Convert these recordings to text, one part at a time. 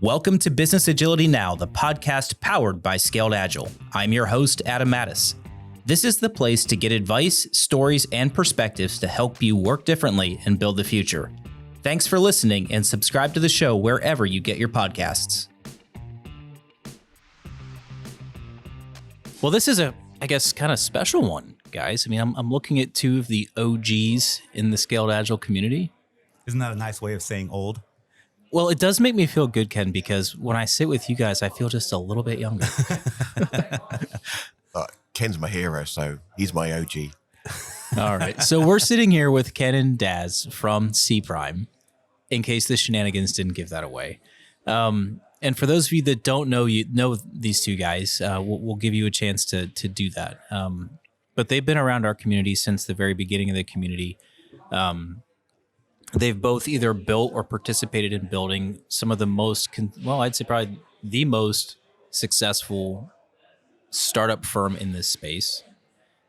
Welcome to Business Agility Now, the podcast powered by Scaled Agile. I'm your host, Adam Mattis. This is the place to get advice, stories, and perspectives to help you work differently and build the future. Thanks for listening and subscribe to the show wherever you get your podcasts. Well, this is I guess, kind of special one, guys. I mean, I'm looking at two of the OGs in the Scaled Agile community. Isn't that a nice way of saying old? Well, it does make me feel good, Ken, because when I sit with you guys, I feel just a little bit younger. Ken's my hero, so he's my OG. All right. So we're sitting here with Ken and Daz from Cprime, in case the shenanigans didn't give that away. And for those of you that don't know these two guys, we'll give you a chance to do that. But they've been around our community since the very beginning of the community. They've both either built or participated in building some of the most, I'd say probably the most successful startup firm in this space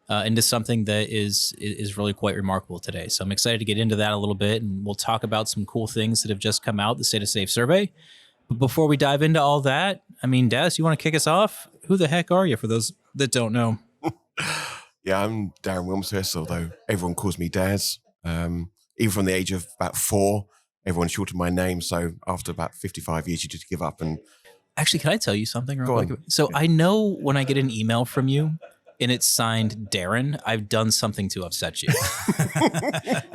into something that is really quite remarkable today. So I'm excited to get into that a little bit, and we'll talk about some cool things that have just come out, the State of Safe survey. But before we dive into all that, I mean, Daz, you want to kick us off? Who the heck are you, for those that don't know? Yeah, I'm Darren Wilmshurst, although everyone calls me Daz. Even from the age of about 4, everyone shortened my name. So after about 55 years, you just give up. And actually, can I tell you something real quick? So I know when I get an email from you and it's signed Darren, I've done something to upset you.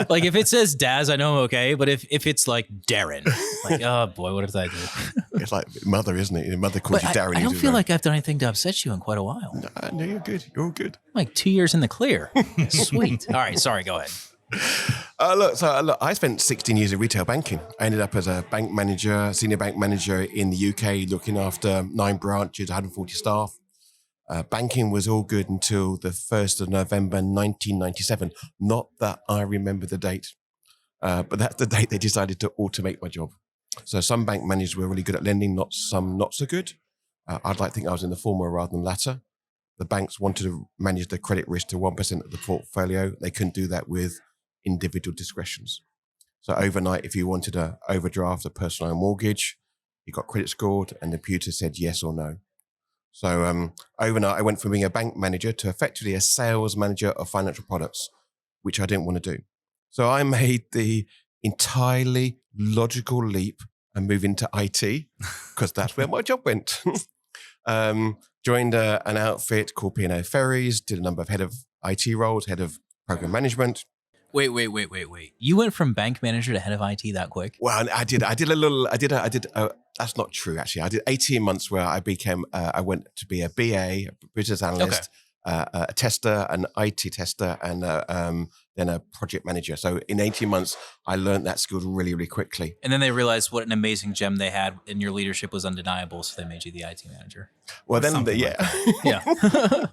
Like if it says Daz, I know I'm okay. But if it's like Darren, like, oh boy, what did I do? It's like mother, isn't it? Your mother calls you Darren. I don't feel like I've done anything to upset you in quite a while. No, you're good. You're all good. I'm like 2 years in the clear. Sweet. All right. Sorry. Go ahead. Look, I spent 16 years in retail banking. I ended up as a bank manager, senior bank manager in the UK, looking after 9 branches, 140 staff. Banking was all good until the 1st of November, 1997. Not that I remember the date, but that's the date they decided to automate my job. So some bank managers were really good at lending, some not so good. I'd like to think I was in the former rather than the latter. The banks wanted to manage the credit risk to 1% of the portfolio. They couldn't do that with individual discretions. So overnight, if you wanted to overdraft a personal mortgage, you got credit scored and the computer said yes or no. So overnight, I went from being a bank manager to effectively a sales manager of financial products, which I didn't want to do. So I made the entirely logical leap and moved into IT because that's where my job went. Joined an outfit called P&O Ferries, did a number of head of IT roles, head of program management. Wait. You went from bank manager to head of IT that quick? Well, that's not true, actually. I did 18 months where I went to be a BA, a business analyst, a tester, an IT tester, and then a project manager. So in 18 months, I learned that skill really, really quickly. And then they realized what an amazing gem they had, and your leadership was undeniable, so they made you the IT manager. Well, then, Yeah.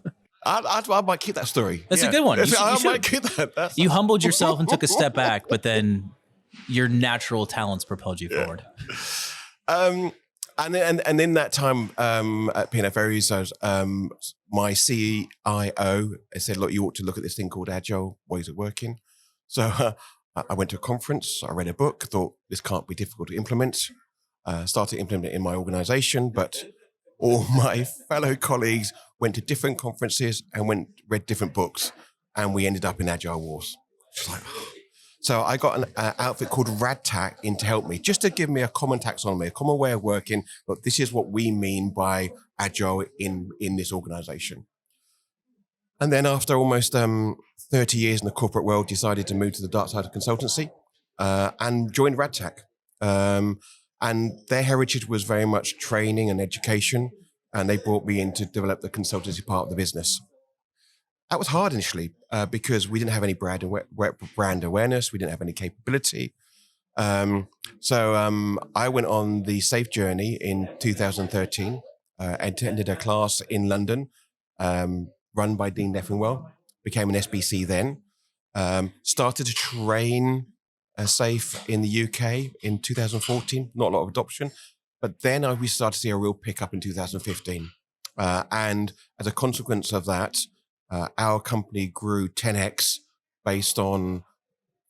I might keep that story. That's a good one. I might keep that. You humbled yourself and took a step back, but then your natural talents propelled you forward. And in that time at P&O Ferries, my CIO said, look, you ought to look at this thing called Agile, ways of working. So I went to a conference, I read a book, thought this can't be difficult to implement, started implementing it in my organization, but all my fellow colleagues went to different conferences and read different books, and we ended up in Agile Wars. So I got an outfit called RadTac in to help me, just to give me a common taxonomy, a common way of working. But this is what we mean by Agile in this organization. And then after almost 30 years in the corporate world, decided to move to the dark side of consultancy and joined RadTac. And their heritage was very much training and education, and they brought me in to develop the consultancy part of the business. That was hard initially because we didn't have any brand awareness, we didn't have any capability. So I went on the SAFE journey in 2013, attended a class in London run by Dean Leffingwell, became an SBC then, started to train SAFE in the UK in 2014, not a lot of adoption, but then we started to see a real pickup in 2015. And as a consequence of that, our company grew 10x based on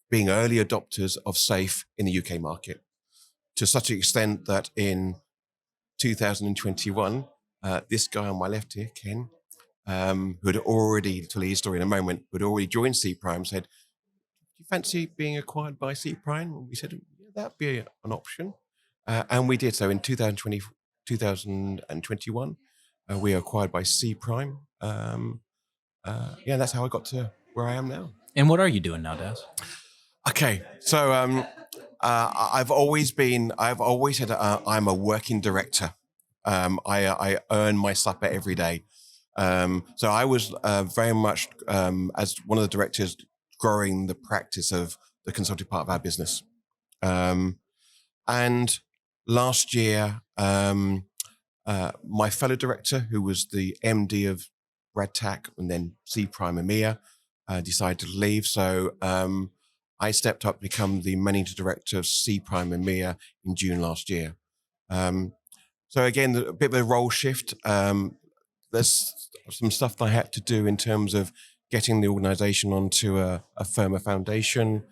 being early adopters of SAFE in the UK market, to such an extent that in 2021, this guy on my left here, Ken, who had already, to tell you his story in a moment, who had already joined Cprime, said, "Do you fancy being acquired by Cprime?" And we said, "Yeah, that'd be an option." And we did. So in 2021, we were acquired by Cprime. That's how I got to where I am now. And what are you doing now, Daz? Okay, so I've always said I'm a working director. I earn my supper every day. So I was very much as one of the directors growing the practice of the consulting part of our business. And last year, my fellow director, who was the MD of RadTac and then Cprime EMEA, decided to leave. So I stepped up to become the managing director of Cprime EMEA in June last year. So again, a bit of a role shift. There's some stuff that I had to do in terms of getting the organization onto a firmer foundation,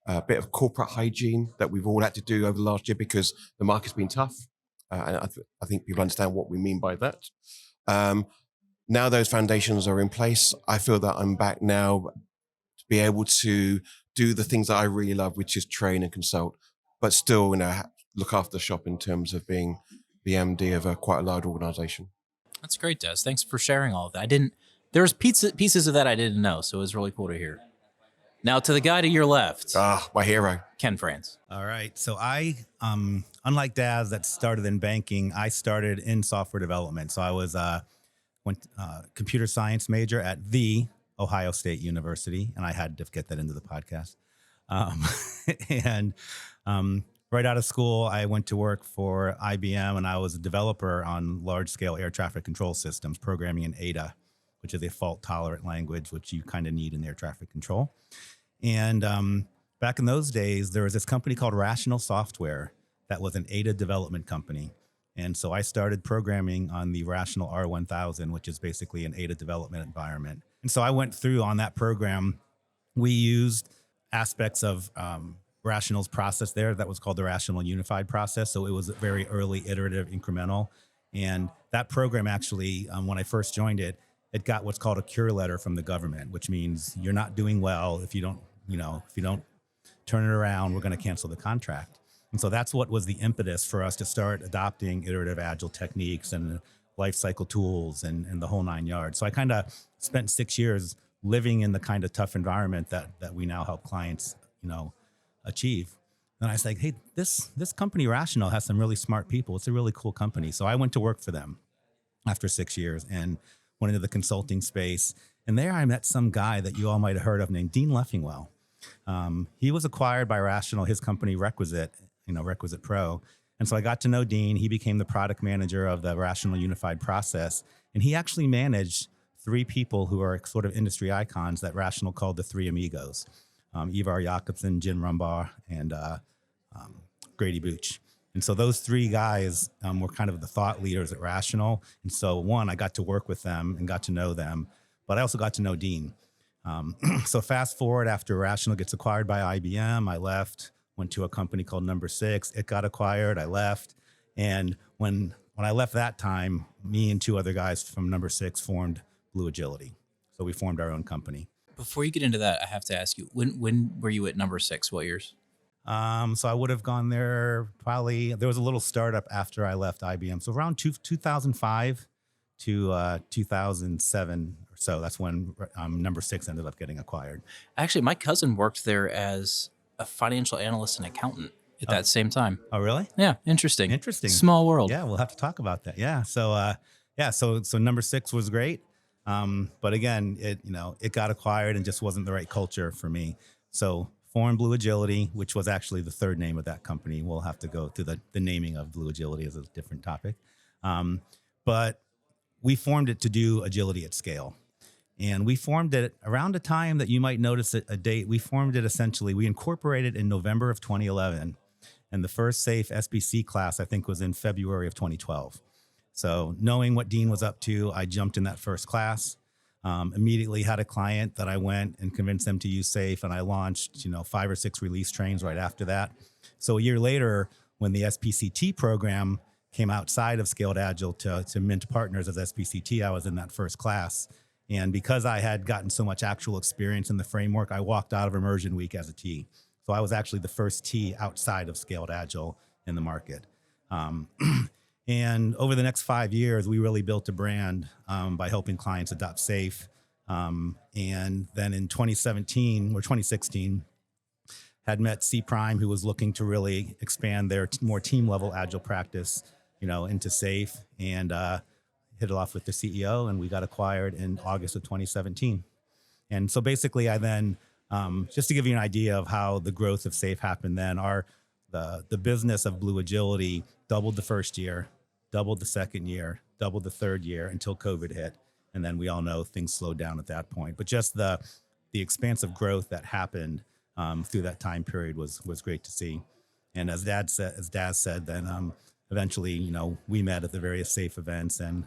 a bit of corporate hygiene that we've all had to do over the last year because the market's been tough. And I think people understand what we mean by that. Now those foundations are in place, I feel that I'm back now to be able to do the things that I really love, which is train and consult, but still, look after the shop in terms of being the MD of quite a large organization. That's great, Des. Thanks for sharing all of that. There was pieces of that I didn't know, so it was really cool to hear. Now to the guy to your left. My hero. Ken France. All right. So I, unlike Daz that started in banking, I started in software development. So I was computer science major at the Ohio State University, and I had to get that into the podcast. Right out of school, I went to work for IBM, and I was a developer on large-scale air traffic control systems, programming in Ada, which is a fault-tolerant language, which you kind of need in air traffic control. And back in those days, there was this company called Rational Software that was an Ada development company. And so I started programming on the Rational R1000, which is basically an Ada development environment. And so I went through on that program. We used aspects of Rational's process there that was called the Rational Unified process. So it was a very early iterative incremental. And that program actually, when I first joined it, it got what's called a cure letter from the government, which means you're not doing well. If you don't turn it around, we're going to cancel the contract. And so that's what was the impetus for us to start adopting iterative agile techniques and life cycle tools and the whole 9 yards. So I kind of spent 6 years living in the kind of tough environment that we now help clients, achieve. And I was like, hey, this company Rational has some really smart people. It's a really cool company. So I went to work for them after 6 years and went into the consulting space. And there I met some guy that you all might have heard of named Dean Leffingwell. He was acquired by Rational, his company Requisite, Requisite Pro. And so I got to know Dean. He became the product manager of the Rational Unified process. And he actually managed 3 people who are sort of industry icons that Rational called the 3 amigos. Ivar Jakobsen, Jim Rumbaugh, and Grady Booch. And so those 3 guys were kind of the thought leaders at Rational. And so I got to work with them and got to know them, but I also got to know Dean. So fast forward, after Rational gets acquired by IBM, I left, went to a company called Number 6. It got acquired, I left. And when I left that time, me and 2 other guys from Number 6 formed Blue Agility. So we formed our own company. Before you get into that, I have to ask you, when were you at Number 6? What years? So I would have gone there probably, there was a little startup after I left IBM. So around 2005 to 2007 or so, that's when Number 6 ended up getting acquired. Actually, my cousin worked there as a financial analyst and accountant at that same time. Oh, really? Yeah. Interesting. Interesting. Small world. Yeah, we'll have to talk about that. Yeah. So, so Number 6 was great. But again, it got acquired and just wasn't the right culture for me. So formed Blue Agility, which was actually the 3rd name of that company. We'll have to go through the naming of Blue Agility as a different topic. But we formed it to do agility at scale. And we formed it around a time that you might notice a date. We formed it essentially, we incorporated in November of 2011. And the first SAFe SBC class, I think, was in February of 2012. So knowing what Dean was up to, I jumped in that first class, immediately had a client that I went and convinced them to use SAFe. And I launched, 5 or 6 release trains right after that. So a year later, when the SPCT program came outside of Scaled Agile to Mint Partners as SBCT. I was in that first class. And because I had gotten so much actual experience in the framework, I walked out of Immersion Week as a T. So I was actually the first T outside of Scaled Agile in the market. And over the next 5 years, we really built a brand by helping clients adopt SAFe. And then in 2017 or 2016, had met Cprime, who was looking to really expand their more team level Agile practice, into SAFe, and hit it off with the CEO, and we got acquired in August of 2017. And so basically I then, just to give you an idea of how the growth of SAFe happened then, the business of Blue Agility doubled the first year, doubled the second year, doubled the third year until COVID hit. And then we all know things slowed down at that point. But just the expansive growth that happened through that time period was great to see. And as Daz said, then eventually, we met at the various SAFe events, and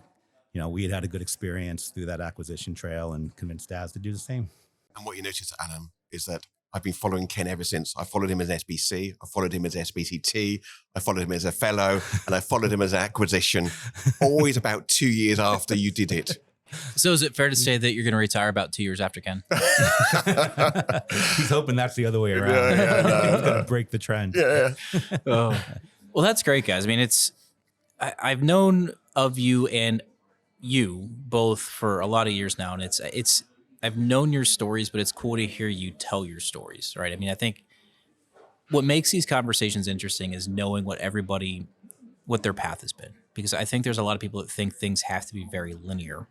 we had a good experience through that acquisition trail and convinced Daz to do the same. And what you notice, Adam, is that I've been following Ken ever since. I followed him as SBC, I followed him as SBCT, I followed him as a fellow, and I followed him as acquisition, always about 2 years after you did it. So is it fair to say that you're going to retire about 2 years after Ken? He's hoping that's the other way around. He's going to break the trend. Yeah. Oh. Well, that's great, guys. I mean, I've known of you and you both for a lot of years now, and I've known your stories, but it's cool to hear you tell your stories, right? I mean, I think what makes these conversations interesting is knowing what their path has been, because I think there's a lot of people that think things have to be very linear.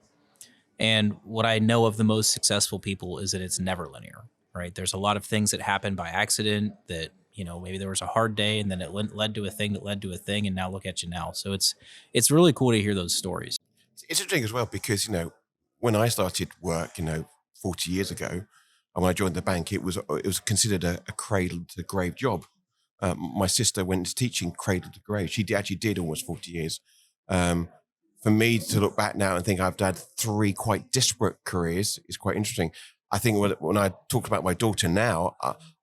And what I know of the most successful people is that it's never linear, right? There's a lot of things that happen by accident that, maybe there was a hard day and then it led to a thing that led to a thing, and now look at you now. So it's really cool to hear those stories. It's interesting as well because, when I started work, 40 years ago, and when I joined the bank, it was considered a cradle to grave job. My sister went into teaching cradle to grave. She actually did almost 40 years. For me to look back now and think I've had 3 quite disparate careers is quite interesting. I think when I talk about my daughter now,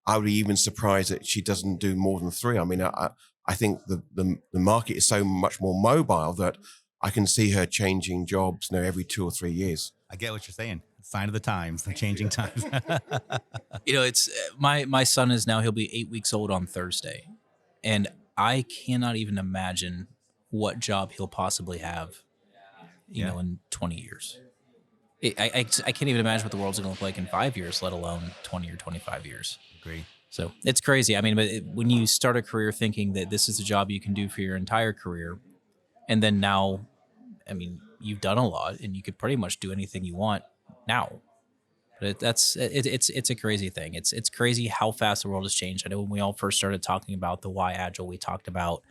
I would be even surprised that she doesn't do more than 3. I mean, I think the market is so much more mobile that I can see her changing jobs every 2 or 3 years. I get what you're saying. Sign of the times, the changing times. It's my son he'll be 8 weeks old on Thursday, and I cannot even imagine what job he'll possibly have, in 20 years. I can't even imagine what the world's going to look like in 5 years, let alone 20 or 25 years. Agree. So it's crazy. I mean, but when you start a career thinking that this is a job you can do for your entire career, and then now, I mean, you've done a lot and you could pretty much do anything you want now. But it's a crazy thing. It's crazy how fast the world has changed. I know when we all first started talking about the why Agile, we talked about,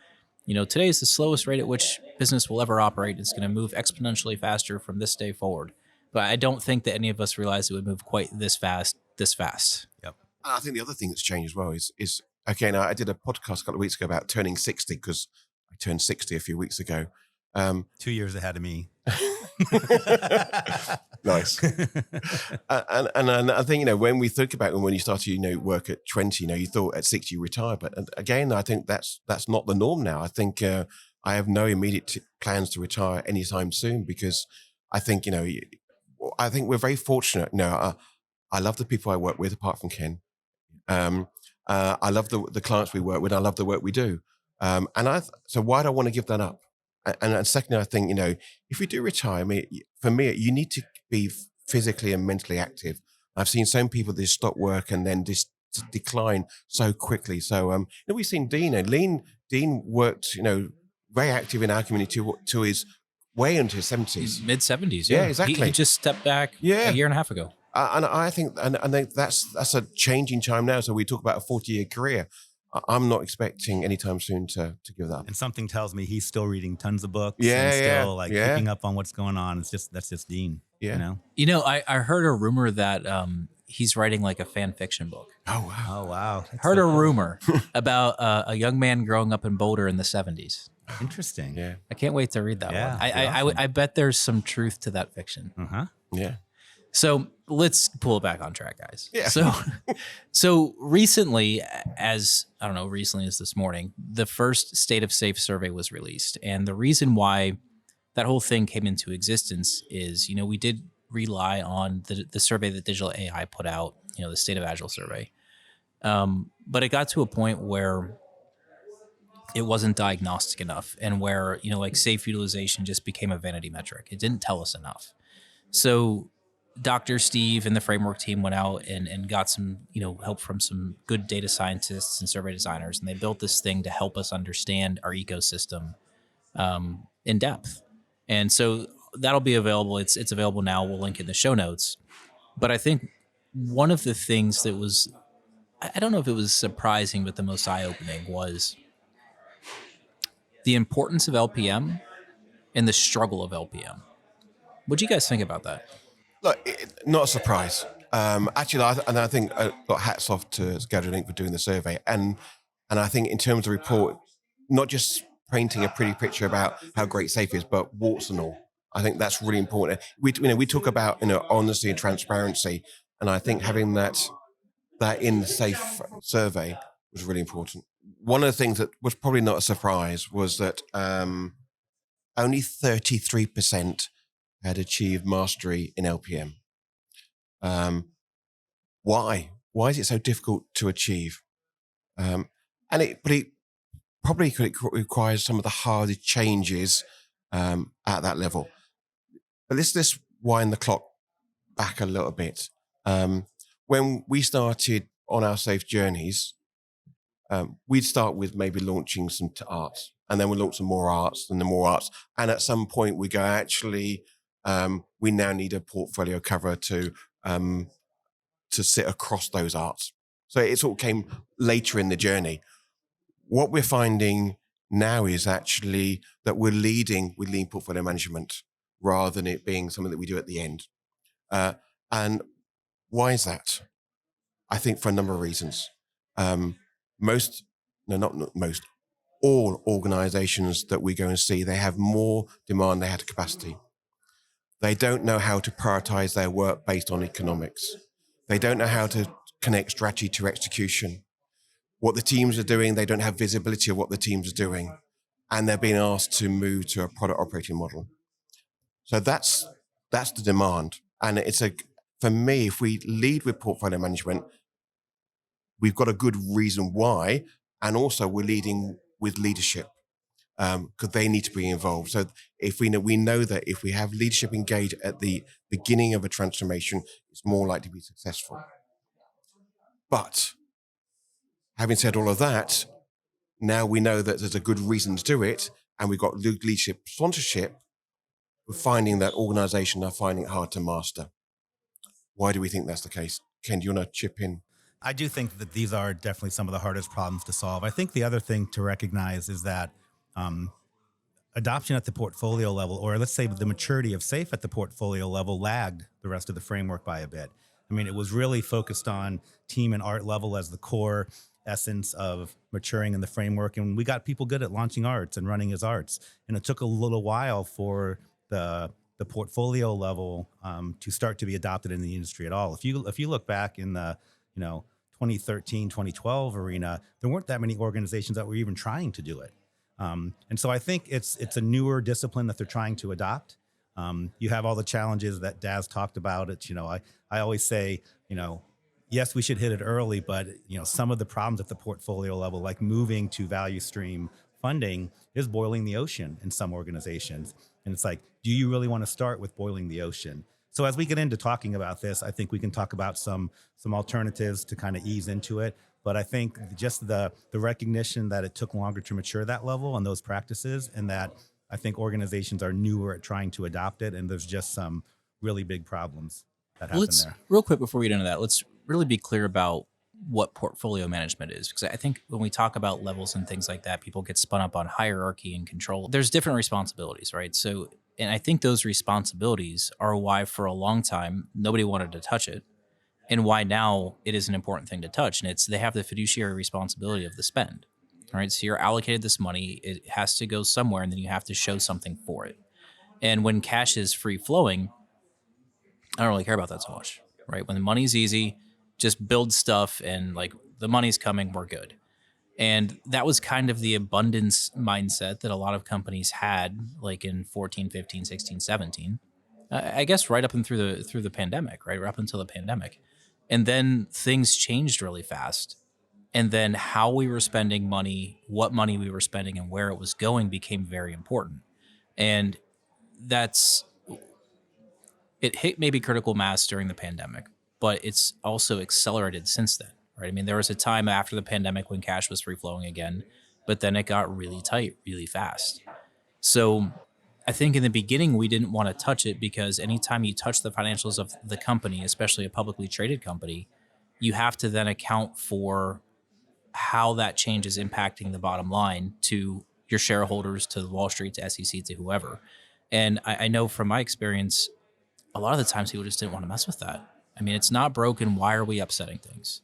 today is the slowest rate at which business will ever operate. It's going to move exponentially faster from this day forward. But I don't think that any of us realized it would move quite this fast. Yep. And I think the other thing that's changed as well is okay, now I did a podcast a couple of weeks ago about turning 60 because I turned 60 a few weeks ago. 2 years ahead of me. Nice. And I think, when we think about when you started, work at 20, you thought at 60 you retire. But again, I think that's not the norm now. I think I have no immediate plans to retire anytime soon because I think, I think we're very fortunate. I love the people I work with, apart from Ken. I love the clients we work with. I love the work we do. So why do I want to give that up? And secondly, I think, if you do retire, for me, you need to be physically and mentally active. I've seen some people just stop work and then just decline so quickly. So, we've seen Dean. Dean worked, very active in our community to his way into his 70s. Mid 70s. Yeah, exactly. He just stepped back a year and a half ago. And I think that's a changing time now. So we talk about a 40-year career. I'm not expecting anytime soon to give that up. And something tells me he's still reading tons of books. Yeah, and still picking up on what's going on. That's just Dean. Yeah. I heard a rumor that he's writing like a fan fiction book. Oh wow. Oh wow. Heard a rumor about a young man growing up in Boulder in the 70s. Interesting. Yeah. I can't wait to read that one. Awesome. I bet there's some truth to that fiction. Uh-huh. Yeah. So let's pull it back on track, guys. Yeah. So recently, recently as this morning, the first State of Safe survey was released. And the reason why that whole thing came into existence is, we did rely on the survey that Digital AI put out, the State of Agile survey. But it got to a point where it wasn't diagnostic enough, and where, like safe utilization just became a vanity metric. It didn't tell us enough. So Dr. Steve and the framework team went out and got some, help from some good data scientists and survey designers. And they built this thing to help us understand our ecosystem in depth. And so that'll be available. It's available now. We'll link in the show notes. But I think one of the things that was, I don't know if it was surprising, but the most eye-opening was the importance of LPM and the struggle of LPM. What do you guys think about that? Look, not a surprise. Actually, I think got hats off to Scheduling for doing the survey, and I think in terms of the report, not just painting a pretty picture about how great safe is, but warts and all. I think that's really important. We talk about honesty and transparency, and I think having that in the safe survey was really important. One of the things that was probably not a surprise was that only 33% had achieved mastery in LPM. Why? Why is it so difficult to achieve? But it probably requires some of the hardest changes at that level. But let's wind the clock back a little bit. When we started on our safe journeys, we'd start with maybe launching some arts, and then we launch some more arts and then more arts. And at some point we go, actually, we now need a portfolio cover to sit across those arts. So it sort of came later in the journey. What we're finding now is actually that we're leading with lean portfolio management rather than it being something that we do at the end. And why is that? I think for a number of reasons. All organizations that we go and see, they have more demand than they have capacity. They don't know how to prioritize their work based on economics. They don't know how to connect strategy to execution. What the teams are doing, they don't have visibility of what the teams are doing. And they're being asked to move to a product operating model. So that's the demand. And for me, if we lead with portfolio management, we've got a good reason why. And also we're leading with leadership because they need to be involved. So if we know that if we have leadership engaged at the beginning of a transformation, it's more likely to be successful. But having said all of that, now we know that there's a good reason to do it, and we've got leadership sponsorship. We're finding that organizations are finding it hard to master. Why do we think that's the case? Ken, do you want to chip in? I do think that these are definitely some of the hardest problems to solve. I think the other thing to recognize is that adoption at the portfolio level, or let's say the maturity of SAFE at the portfolio level, lagged the rest of the framework by a bit. I mean, it was really focused on team and art level as the core essence of maturing in the framework. And we got people good at launching arts and running as arts. And it took a little while for the portfolio level to start to be adopted in the industry at all. If you look back in the 2013, 2012 arena, there weren't that many organizations that were even trying to do it. And so I think it's a newer discipline that they're trying to adopt. You have all the challenges that Daz talked about. I always say, yes, we should hit it early, but some of the problems at the portfolio level, like moving to value stream funding, is boiling the ocean in some organizations. And it's like, do you really want to start with boiling the ocean? So as we get into talking about this, I think we can talk about some alternatives to kind of ease into it. But I think just the recognition that it took longer to mature that level and those practices, and that I think organizations are newer at trying to adopt it, and there's just some really big problems that happen there. Real quick before we get into that, let's really be clear about what portfolio management is, because I think when we talk about levels and things like that, people get spun up on hierarchy and control. There's different responsibilities, right? So, and I think those responsibilities are why for a long time nobody wanted to touch it, and why now it is an important thing to touch. And they have the fiduciary responsibility of the spend. All right, so you're allocated this money, it has to go somewhere, and then you have to show something for it. And when cash is free flowing, I don't really care about that so much, right? When the money's easy, just build stuff and like the money's coming, we're good. And that was kind of the abundance mindset that a lot of companies had like in 14, 15, 16, 17. I guess right up and through the pandemic, right? Right up until the pandemic. And then things changed really fast. And then how we were spending money, what money we were spending and where it was going became very important. And that's it hit maybe critical mass during the pandemic, but it's also accelerated since then, right? I mean, there was a time after the pandemic when cash was free flowing again, but then it got really tight really fast. So I think in the beginning, we didn't want to touch it because anytime you touch the financials of the company, especially a publicly traded company, you have to then account for how that change is impacting the bottom line to your shareholders, to Wall Street, to SEC, to whoever. And I know from my experience, a lot of the times people just didn't want to mess with that. I mean, it's not broken. Why are we upsetting things?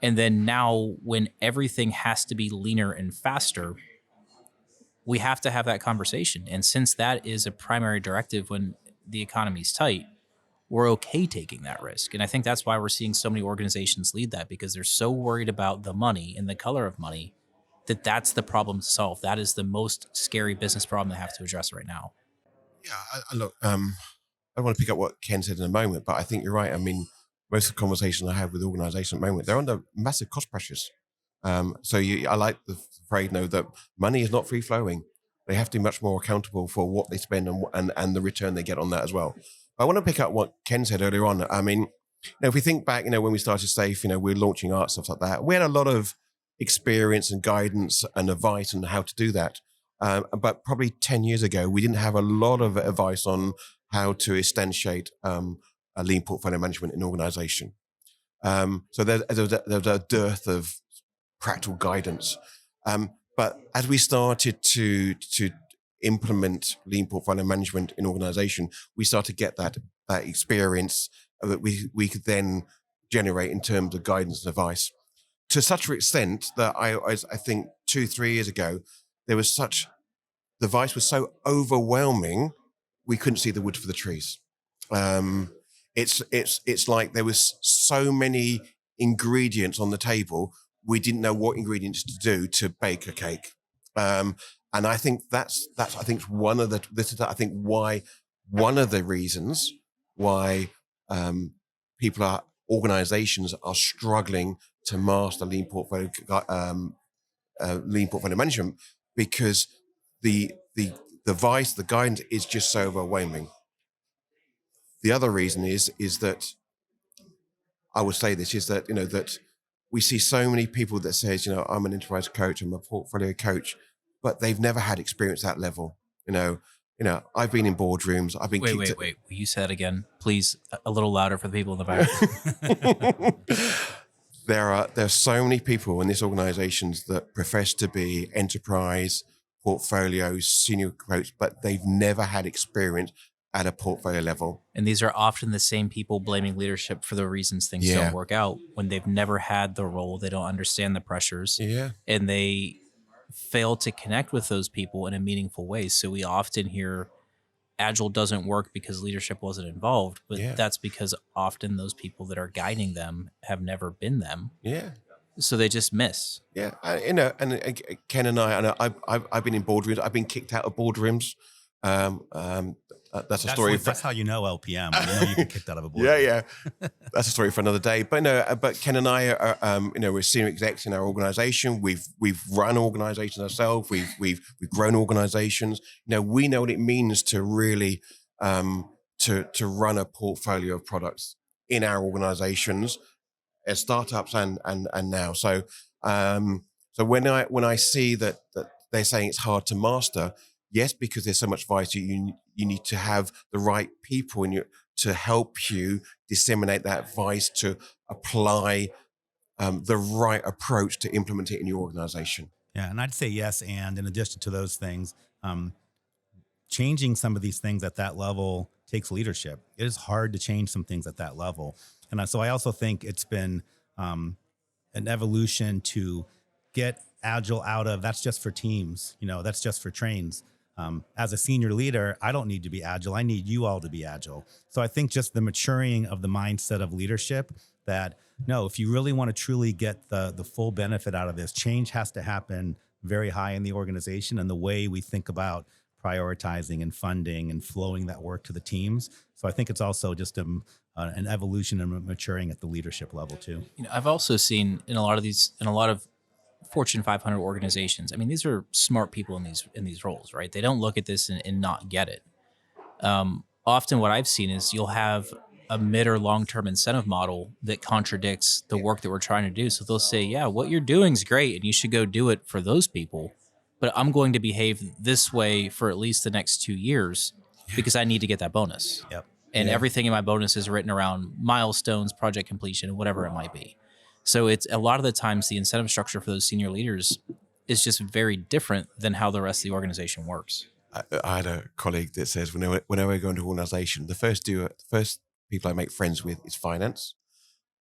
And then now, when everything has to be leaner and faster, we have to have that conversation. And since that is a primary directive when the economy's tight, we're okay taking that risk. And I think that's why we're seeing so many organizations lead that, because they're so worried about the money and the color of money that that's the problem to solve. That is the most scary business problem they have to address right now. Yeah, look, I want to pick up what Ken said in a moment, but I think you're right. I mean, most of the conversations I have with organizations at the moment, they're under massive cost pressures. I like the phrase, that money is not free flowing. They have to be much more accountable for what they spend and the return they get on that as well. I want to pick up what Ken said earlier on. I mean, if we think back, when we started SAFE, we're launching art, stuff like that. We had a lot of experience and guidance and advice on how to do that. But probably 10 years ago, we didn't have a lot of advice on how to instantiate a lean portfolio management in an organization. So there was a dearth of practical guidance. But as we started to implement lean portfolio management in organization, we started to get that experience that we could then generate in terms of guidance and advice. To such an extent that I think 2-3 years ago, the advice was so overwhelming, we couldn't see the wood for the trees. It's like there was so many ingredients on the table, we didn't know what ingredients to do to bake a cake. And I think that's one of the reasons why organizations are struggling to master lean portfolio management, because the advice, the guidance is just so overwhelming. The other reason is that I would say this is that that we see so many people that says I'm an enterprise coach, I'm a portfolio coach, but they've never had experience at that level. I've been in boardrooms. I've been wait. Will you say that again, please? A little louder for the people in the back. There's so many people in these organizations that profess to be enterprise, portfolios, senior coach, but they've never had experience at a portfolio level. And these are often the same people blaming leadership for the reasons things don't work out, when they've never had the role, they don't understand the pressures, and they fail to connect with those people in a meaningful way. So we often hear Agile doesn't work because leadership wasn't involved, but that's because often those people that are guiding them have never been them. Yeah. So they just miss. Yeah. And Ken and I've been in boardrooms. I've been kicked out of boardrooms. That's a story. That's how you know LPM. You get kicked out of a board. Yeah. That's a story for another day. But Ken and I are, we're senior execs in our organization. We've run organizations ourselves. We've grown organizations. We know what it means to really to run a portfolio of products in our organizations as startups and now. So when I see that they're saying it's hard to master. Yes, because there's so much advice. You need to have the right people to help you disseminate that advice, to apply the right approach to implement it in your organization. Yeah, and I'd say yes. And in addition to those things, changing some of these things at that level takes leadership. It is hard to change some things at that level. And so I also think it's been an evolution to get Agile out of that's just for teams, that's just for trains. As a senior leader, I don't need to be agile. I need you all to be agile. So I think just the maturing of the mindset of leadership that no, if you really want to truly get the full benefit out of this, change has to happen very high in the organization and the way we think about prioritizing and funding and flowing that work to the teams. So I think it's also just an evolution and maturing at the leadership level too. I've also seen in a lot of Fortune 500 organizations. I mean, these are smart people in these roles, right? They don't look at this and not get it. Often, what I've seen is you'll have a mid or long term incentive model that contradicts the work that we're trying to do. So they'll say, "Yeah, what you're doing is great, and you should go do it for those people." But I'm going to behave this way for at least the next 2 years because I need to get that bonus. Yep. And everything in my bonus is written around milestones, project completion, whatever it might be. So it's a lot of the times the incentive structure for those senior leaders is just very different than how the rest of the organization works. I had a colleague that says whenever I go into an organization, the first people I make friends with is finance.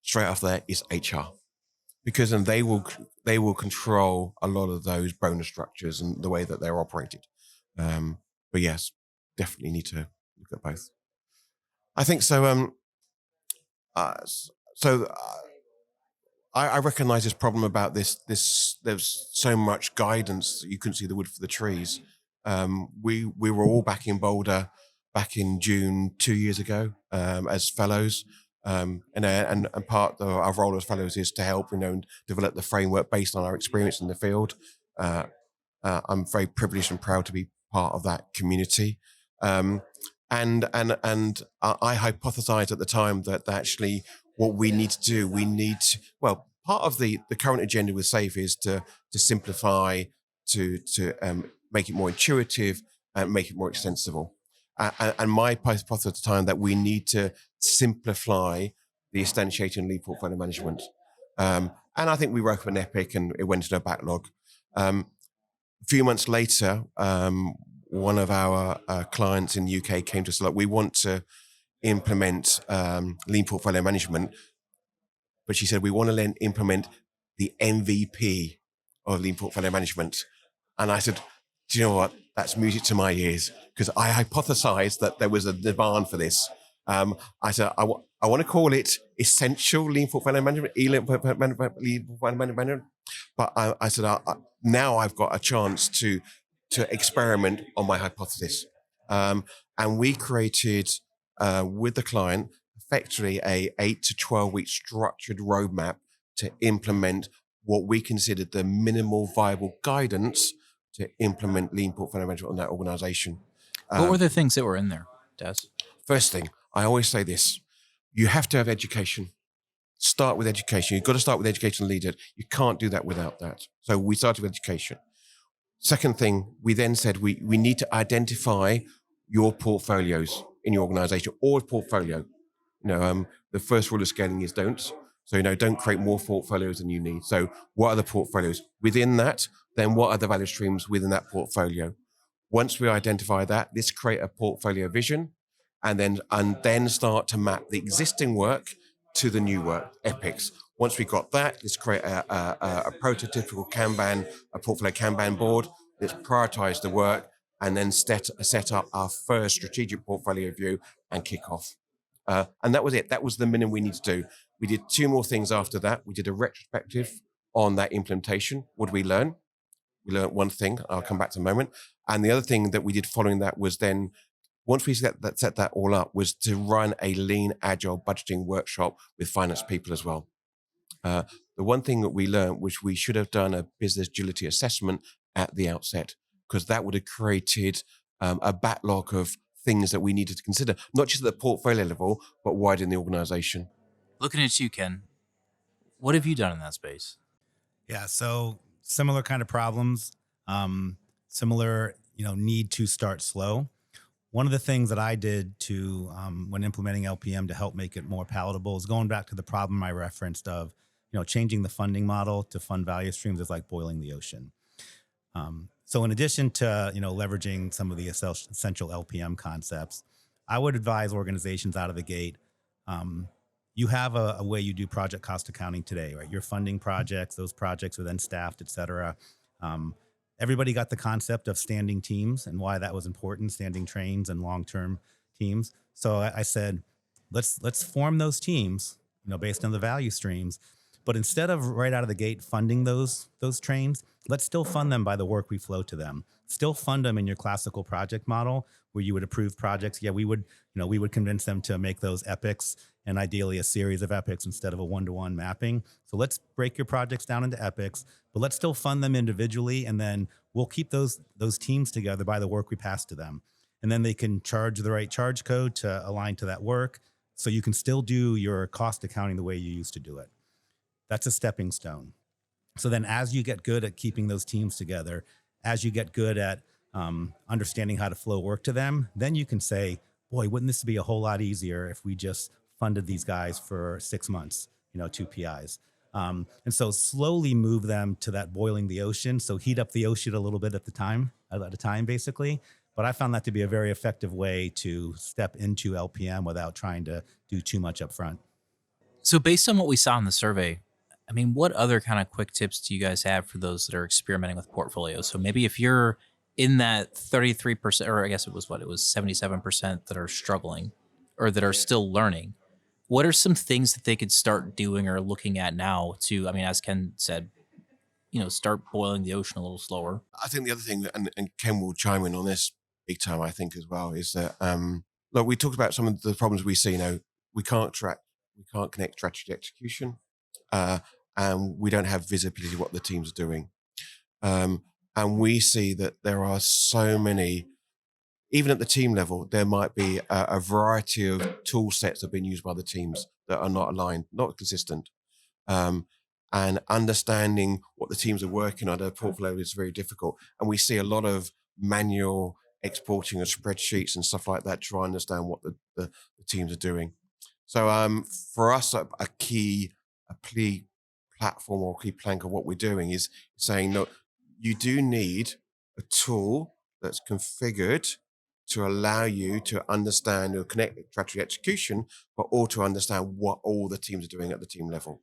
Straight after that is HR, because then they will control a lot of those bonus structures and the way that they're operated. But yes, definitely need to look at both. I think so. I recognize this problem about this. There's so much guidance that you couldn't see the wood for the trees. We were all back in Boulder back in June 2 years ago as fellows, and part of our role as fellows is to help and develop the framework based on our experience in the field. I'm very privileged and proud to be part of that community. And I hypothesized at the time that actually what we need to do, part of the current agenda with SAFE is to simplify, to make it more intuitive and make it more extensible. And my hypothesis at the time that we need to simplify the instantiating and lead portfolio management. And I think we wrote up an epic and it went into a backlog. A few months later, one of our clients in the UK came to us, we want to implement lean portfolio management, but she said, we want to implement the MVP of lean portfolio management. And I said, do you know what? That's music to my ears, because I hypothesized that there was a demand for this. I said, I want to call it essential lean portfolio management, lean portfolio management. But I said, now I've got a chance to experiment on my hypothesis. And we created, with the client, effectively a 8 to 12 week structured roadmap to implement what we considered the minimal viable guidance to implement lean portfolio management on that organization. What were the things that were in there, Des? First thing, I always say this, you have to have education. Start with education. You've got to start with education leaders. You can't do that without that. So we started with education. Second thing, we then said we need to identify your portfolios in your organization, or portfolio. The first rule of scaling is don't. So, don't create more portfolios than you need. So what are the portfolios? Within that, then what are the value streams within that portfolio? Once we identify that, let's create a portfolio vision and then start to map the existing work to the new work, epics. Once we got that, let's create a prototypical Kanban, a portfolio Kanban board. Let's prioritize the work and then set up our first strategic portfolio view and kick off. And that was it. That was the minimum we need to do. We did 2 more things after that. We did a retrospective on that implementation. What did we learn? We learned one thing. I'll come back to in a moment. And the other thing that we did following that was then, once we set that all up, was to run a lean agile budgeting workshop with finance people as well. The one thing that we learned, which we should have done a business agility assessment at the outset, because that would have created a backlog of things that we needed to consider, not just at the portfolio level, but wider in the organization. Looking at you, Ken, what have you done in that space? Yeah, so similar kind of problems, similar, need to start slow. One of the things that I did to, when implementing LPM to help make it more palatable, is going back to the problem I referenced of, changing the funding model to fund value streams is like boiling the ocean. So in addition to, leveraging some of the essential LPM concepts, I would advise organizations out of the gate, you have a way you do project cost accounting today, right? You're funding projects, those projects are then staffed, et cetera. Everybody got the concept of standing teams and why that was important, standing trains and long-term teams. So I said, let's form those teams, based on the value streams. But instead of right out of the gate funding those trains, let's still fund them by the work we flow to them. Still fund them in your classical project model where you would approve projects. Yeah, we would convince them to make those epics, and ideally a series of epics instead of a one-to-one mapping. So let's break your projects down into epics, but let's still fund them individually, and then we'll keep those teams together by the work we pass to them. And then they can charge the right charge code to align to that work, so you can still do your cost accounting the way you used to do it. That's a stepping stone. So then as you get good at keeping those teams together, as you get good at understanding how to flow work to them, then you can say, boy, wouldn't this be a whole lot easier if we just funded these guys for 6 months, 2 PIs. And so slowly move them to that boiling the ocean. So heat up the ocean a little bit at a time, basically. But I found that to be a very effective way to step into LPM without trying to do too much up front. So based on what we saw in the survey, I mean, what other kind of quick tips do you guys have for those that are experimenting with portfolios? So maybe if you're in that 33%, or I guess it was 77% that are struggling or that are still learning, what are some things that they could start doing or looking at now to, I mean, as Ken said, start boiling the ocean a little slower? I think the other thing, and Ken will chime in on this big time, I think, as well, is that, look, we talked about some of the problems we see. We can't connect strategy to execution. And we don't have visibility of what the teams are doing. And we see that there are so many, even at the team level, there might be a variety of tool sets that have been used by the teams that are not aligned, not consistent. And understanding what the teams are working on, their portfolio is very difficult. And we see a lot of manual exporting of spreadsheets and stuff like that to try and understand what the teams are doing. So for us, a key platform or key plank of what we're doing is saying, no, you do need a tool that's configured to allow you to understand or connect strategy execution, but also understand what all the teams are doing at the team level.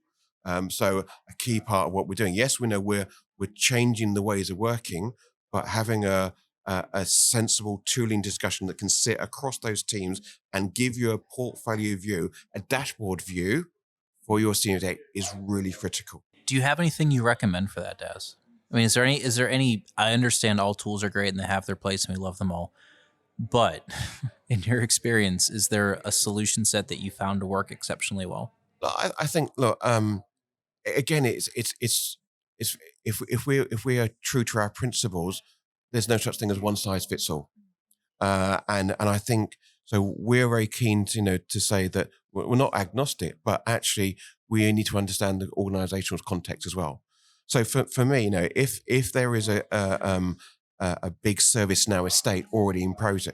So a key part of what we're doing, yes, we know we're changing the ways of working, but having a sensible tooling discussion that can sit across those teams and give you a portfolio view, a dashboard view for your senior deck is really critical. Do you have anything you recommend for that, Daz? I mean, is there any, I understand all tools are great and they have their place and we love them all, but in your experience, is there a solution set that you found to work exceptionally well? I think, look, again, it's if we are true to our principles, there's no such thing as one size fits all. And I think, so we're very keen to say that we're not agnostic, but actually we need to understand the organizational context as well. So for me, if there is a big ServiceNow estate already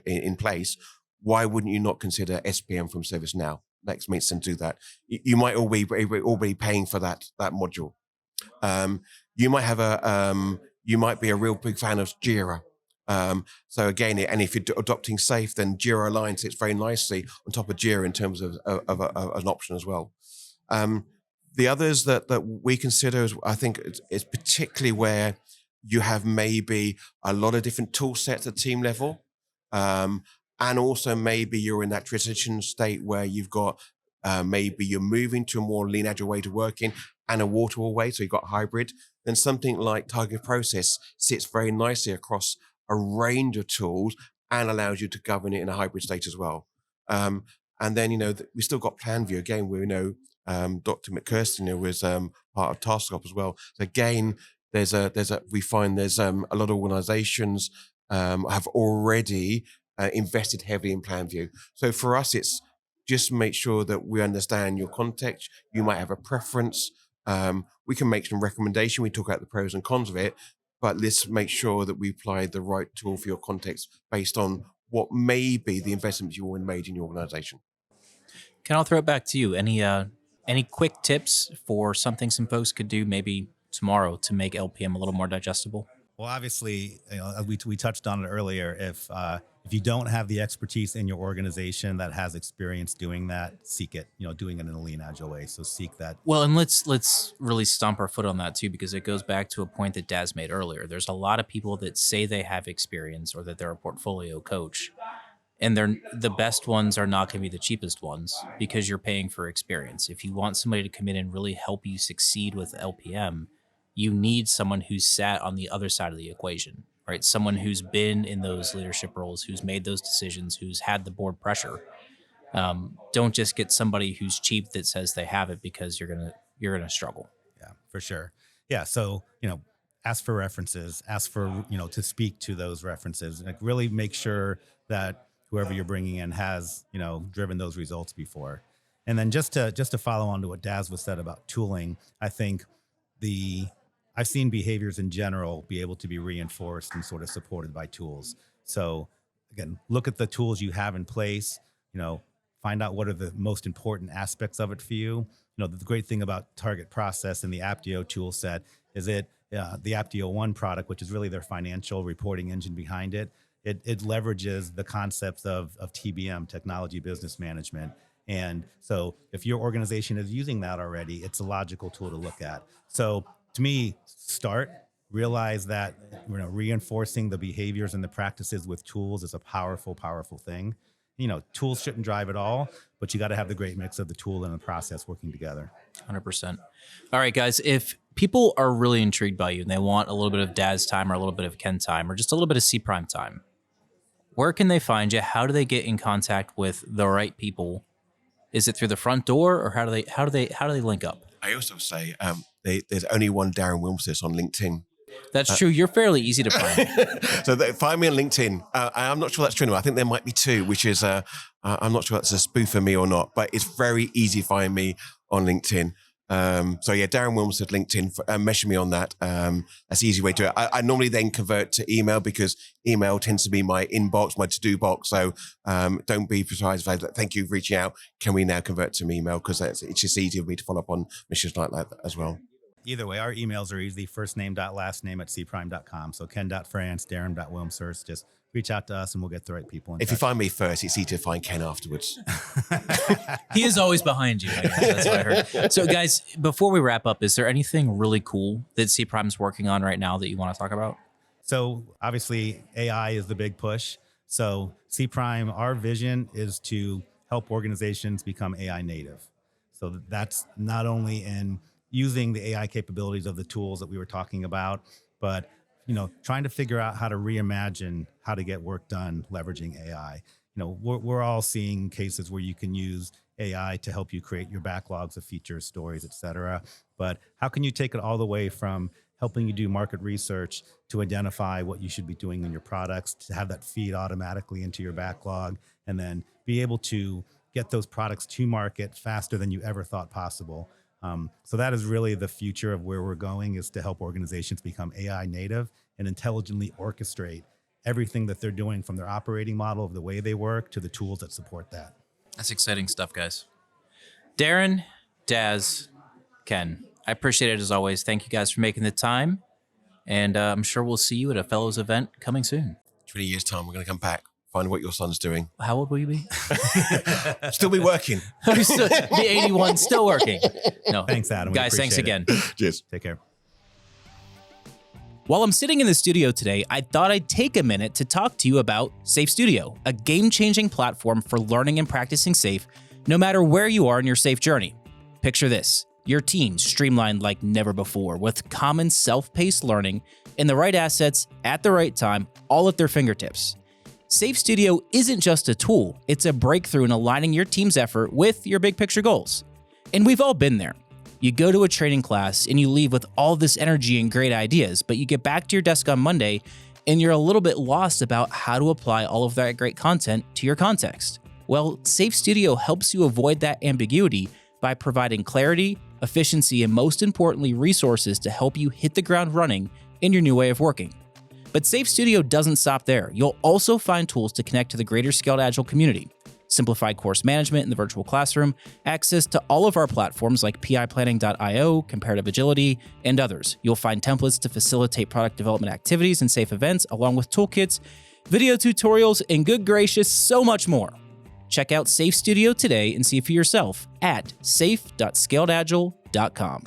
in place, why wouldn't you not consider SPM from ServiceNow? That makes sense to do that. You might all be paying for that module. You might have you might be a real big fan of Jira. So again, and if you're adopting SAFe, then Jira Align sits very nicely on top of Jira in terms of an option as well. The others that we consider, I think, is particularly where you have maybe a lot of different tool sets at team level, and also maybe you're in that transition state where you've got maybe you're moving to a more lean agile way to working and a waterfall way, so you've got hybrid. Then something like Target Process sits very nicely across a range of tools and allows you to govern it in a hybrid state as well. And then, we still got Plan View. Again, we know Dr. McKirsten was part of TaskUp as well. So again, we find there's a lot of organizations have already invested heavily in Plan View. So for us, it's just make sure that we understand your context. You might have a preference. We can make some recommendation. We talk about the pros and cons of it, but let's make sure that we apply the right tool for your context based on what may be the investments you already made in your organization. Ken, I'll throw it back to you. Any quick tips for something some folks could do maybe tomorrow to make LPM a little more digestible? Well, obviously, we touched on it earlier. If If you don't have the expertise in your organization that has experience doing that, seek it, doing it in a lean, agile way. So seek that. Well, and let's really stomp our foot on that too, because it goes back to a point that Daz made earlier. There's a lot of people that say they have experience or that they're a portfolio coach, and the best ones are not going to be the cheapest ones because you're paying for experience. If you want somebody to come in and really help you succeed with LPM, you need someone who's sat on the other side of the equation, right? Someone who's been in those leadership roles, who's made those decisions, who's had the board pressure. Don't just get somebody who's cheap that says they have it, because you're gonna struggle. Yeah, for sure. Yeah. So, ask for references, ask for, to speak to those references, like really make sure that whoever you're bringing in has, driven those results before. And then just to follow on to what Daz was said about tooling, I think I've seen behaviors in general be able to be reinforced and sort of supported by tools. So again, look at the tools you have in place, find out what are the most important aspects of it for you. The great thing about Target Process and the Aptio tool set is the Aptio One product, which is really their financial reporting engine behind it. It leverages the concepts of TBM, technology business management. And so if your organization is using that already, it's a logical tool to look at. So to me, realize that reinforcing the behaviors and the practices with tools is a powerful, powerful thing. Tools shouldn't drive it all, but you got to have the great mix of the tool and the process working together. 100%. All right, guys, if people are really intrigued by you and they want a little bit of Daz time or a little bit of Ken time or just a little bit of Cprime time, where can they find you? How do they get in contact with the right people? Is it through the front door, or how do they link up? I also say there's only one Darren Wilmshurst on LinkedIn. That's true. You're fairly easy to find. So find me on LinkedIn. I'm not sure that's true anymore. I think there might be two, which is, I'm not sure that's a spoof for me or not, but it's very easy to find me on LinkedIn. So yeah, Darren Wilmshurst, LinkedIn, message me on that. That's the easy way to do it. I normally then convert to email, because email tends to be my inbox, my to-do box. So don't be surprised if thank you for reaching out. Can we now convert to email? Because it's just easier for me to follow up on missions like that as well. Either way, our emails are easy. First name, last name at cprime.com. So ken.france, darren.wilmshurst. Just reach out to us and we'll get the right people in touch. If you find me first, it's easy to find Ken afterwards. He is always behind you, I guess. That's what I heard. So guys, before we wrap up, is there anything really cool that Cprime's working on right now that you want to talk about? So obviously AI is the big push. So Cprime, our vision is to help organizations become AI native. So that's not only in using the AI capabilities of the tools that we were talking about, but trying to figure out how to reimagine how to get work done leveraging AI. We're all seeing cases where you can use AI to help you create your backlogs of features, stories, et cetera. But how can you take it all the way from helping you do market research to identify what you should be doing in your products, to have that feed automatically into your backlog, and then be able to get those products to market faster than you ever thought possible. So that is really the future of where we're going, is to help organizations become AI native and intelligently orchestrate everything that they're doing, from their operating model of the way they work to the tools that support that. That's exciting stuff, guys. Darren, Daz, Ken, I appreciate it as always. Thank you guys for making the time. And I'm sure we'll see you at a Fellows event coming soon. 20 years' time, we're going to come back, find what your son's doing. How old will you be? Still be working. Be 81, still working. No, thanks, Adam. Guys, thanks again. Cheers. Take care. While I'm sitting in the studio today, I thought I'd take a minute to talk to you about Safe Studio, a game-changing platform for learning and practicing safe, no matter where you are in your safe journey. Picture this: your team streamlined like never before, with common self-paced learning and the right assets at the right time, all at their fingertips. Safe Studio isn't just a tool, it's a breakthrough in aligning your team's effort with your big picture goals. And we've all been there. You go to a training class and you leave with all this energy and great ideas, but you get back to your desk on Monday and you're a little bit lost about how to apply all of that great content to your context. Well, Safe Studio helps you avoid that ambiguity by providing clarity, efficiency, and most importantly, resources to help you hit the ground running in your new way of working. But Safe Studio doesn't stop there. You'll also find tools to connect to the greater Scaled Agile community. simplified course management in the virtual classroom, access to all of our platforms like piplanning.io, Comparative Agility, and others. You'll find templates to facilitate product development activities and safe events, along with toolkits, video tutorials, and good gracious, so much more. Check out Safe Studio today and see for yourself at safe.scaledagile.com.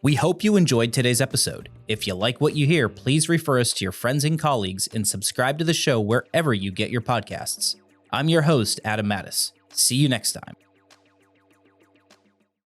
We hope you enjoyed today's episode. If you like what you hear, please refer us to your friends and colleagues and subscribe to the show wherever you get your podcasts. I'm your host, Adam Mattis. See you next time.